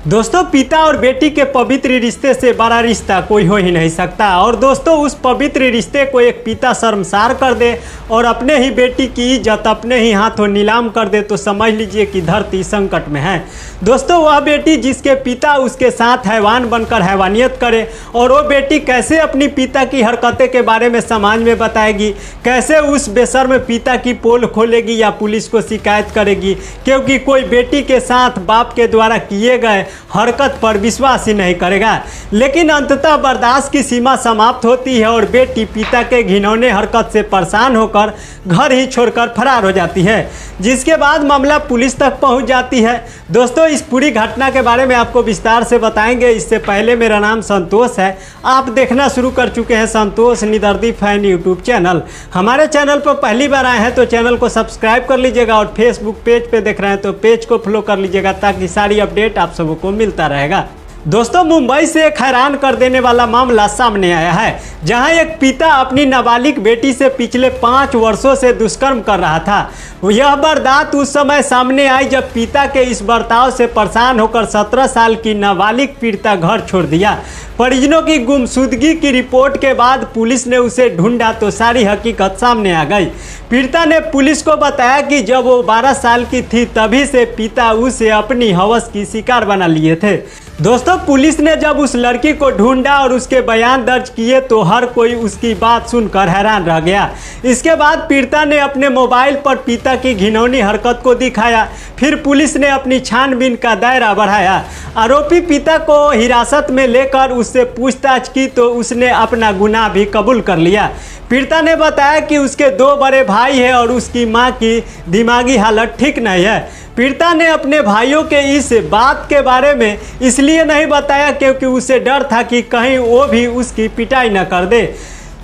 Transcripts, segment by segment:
दोस्तों, पिता और बेटी के पवित्र रिश्ते से बड़ा रिश्ता कोई हो ही नहीं सकता। और दोस्तों, उस पवित्र रिश्ते को एक पिता शर्मसार कर दे और अपने ही बेटी की इज्जत अपने ही हाथों नीलाम कर दे तो समझ लीजिए कि धरती संकट में है। दोस्तों, वह बेटी जिसके पिता उसके साथ हैवान बनकर हैवानियत करे, और वो बेटी कैसे अपनी पिता की हरकतें के बारे में समाज में बताएगी, कैसे उस बेशर्म पिता की पोल खोलेगी या पुलिस को शिकायत करेगी, क्योंकि कोई बेटी के साथ बाप के द्वारा किए गए हरकत पर विश्वास ही नहीं करेगा। लेकिन अंततः बर्दाश्त की सीमा समाप्त होती है और बेटी पिता के घिनौने हरकत से परेशान होकर घर ही छोड़कर फरार हो जाती है, जिसके बाद मामला पुलिस तक पहुंच जाती है। दोस्तों, इस पूरी घटना के बारे में आपको विस्तार से बताएंगे। इससे पहले मेरा नाम संतोष है, आप देखना शुरू कर चुके हैं संतोष निदर्दी फैन यूट्यूब चैनल। हमारे चैनल पर पहली बार आए हैं तो चैनल को सब्सक्राइब कर लीजिएगा, और फेसबुक पेज पे देख रहे हैं तो पेज को फॉलो कर लीजिएगा ताकि सारी अपडेट आप सबको को मिलता रहेगा। दोस्तों, मुंबई से एक हैरान कर देने वाला मामला सामने आया है, जहां एक पिता अपनी नाबालिग बेटी से पिछले 5 वर्षों से दुष्कर्म कर रहा था। यह वारदात उस समय सामने आई जब पिता के इस बर्ताव से परेशान होकर 17 साल की नाबालिग पीड़िता घर छोड़ दिया। परिजनों की गुमशुदगी की रिपोर्ट के बाद पुलिस ने उसे ढूंढा तो सारी हकीकत सामने आ गई। पीड़िता ने पुलिस को बताया कि जब वो 12 साल की थी तभी से पिता उसे अपनी हवस की शिकार बना लिए थे। दोस्तों, पुलिस ने जब उस लड़की को ढूंढा और उसके बयान दर्ज किए तो हर कोई उसकी बात सुनकर हैरान रह गया। इसके बाद पीड़िता ने अपने मोबाइल पर पिता की घिनौनी हरकत को दिखाया। फिर पुलिस ने अपनी छानबीन का दायरा बढ़ाया। आरोपी पिता को हिरासत में लेकर उससे पूछताछ की तो उसने अपना गुनाह भी कबूल कर लिया। पीड़िता ने बताया कि उसके 2 बड़े भाई हैं और उसकी मां की दिमागी हालत ठीक नहीं है। पीड़िता ने अपने भाइयों के इस बात के बारे में इसलिए नहीं बताया क्योंकि उसे डर था कि कहीं वो भी उसकी पिटाई न कर दे।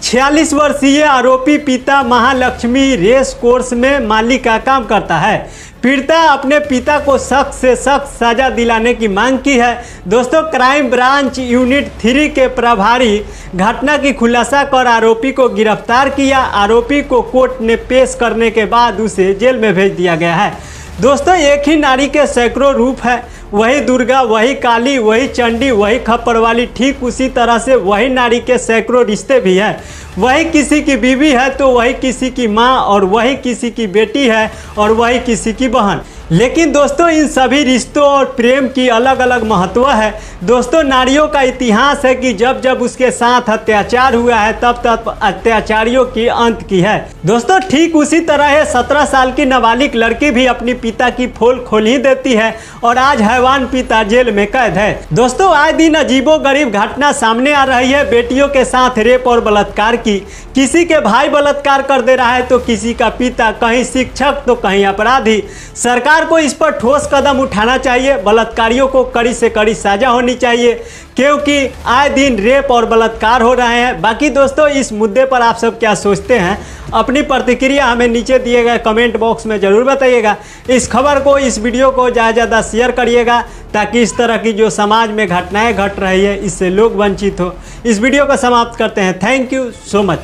46 वर्षीय आरोपी पिता महालक्ष्मी रेस कोर्स में मालिक का काम करता है। पीड़िता अपने पिता को सख्त से सख्त सजा दिलाने की मांग की है। दोस्तों, क्राइम ब्रांच यूनिट 3 के प्रभारी घटना की खुलासा कर आरोपी को गिरफ्तार किया। आरोपी को कोर्ट ने पेश करने के बाद उसे जेल में भेज दिया गया है। दोस्तों, एक ही नारी के सैकड़ों रूप है, वही दुर्गा, वही काली, वही चंडी, वही खप्पर वाली, ठीक उसी तरह से वही नारी के सैकड़ों रिश्ते भी हैं। वही किसी की बीवी है तो वही किसी की माँ, और वही किसी की बेटी है और वही किसी की बहन। लेकिन दोस्तों, इन सभी रिश्तों और प्रेम की अलग अलग महत्व है। दोस्तों, नारियों का इतिहास है कि जब जब उसके साथ अत्याचार हुआ है तब तब अत्याचारियों की अंत की है। दोस्तों, ठीक उसी तरह है 17 साल की नाबालिग लड़की भी अपनी पिता की पोल खोल ही देती है और आज हैवान पिता जेल में कैद है। दोस्तों, आए दिन अजीबोगरीब घटना सामने आ रही है बेटियों के साथ रेप और बलात्कार की। किसी के भाई बलात्कार कर दे रहा है तो किसी का पिता, कहीं शिक्षक तो कहीं अपराधी। सरकार को इस पर ठोस कदम उठाना चाहिए। बलात्कारियों को कड़ी से कड़ी सजा होनी चाहिए, क्योंकि आए दिन रेप और बलात्कार हो रहे हैं। बाकी दोस्तों, इस मुद्दे पर आप सब क्या सोचते हैं? अपनी प्रतिक्रिया हमें नीचे दिए गए कमेंट बॉक्स में ज़रूर बताइएगा। इस खबर को, इस वीडियो को ज़्यादा से ज़्यादा शेयर करिएगा ताकि इस तरह की जो समाज में घटनाएं घट रही है इससे लोग वंचित हो। इस वीडियो को समाप्त करते हैं। Thank you so much.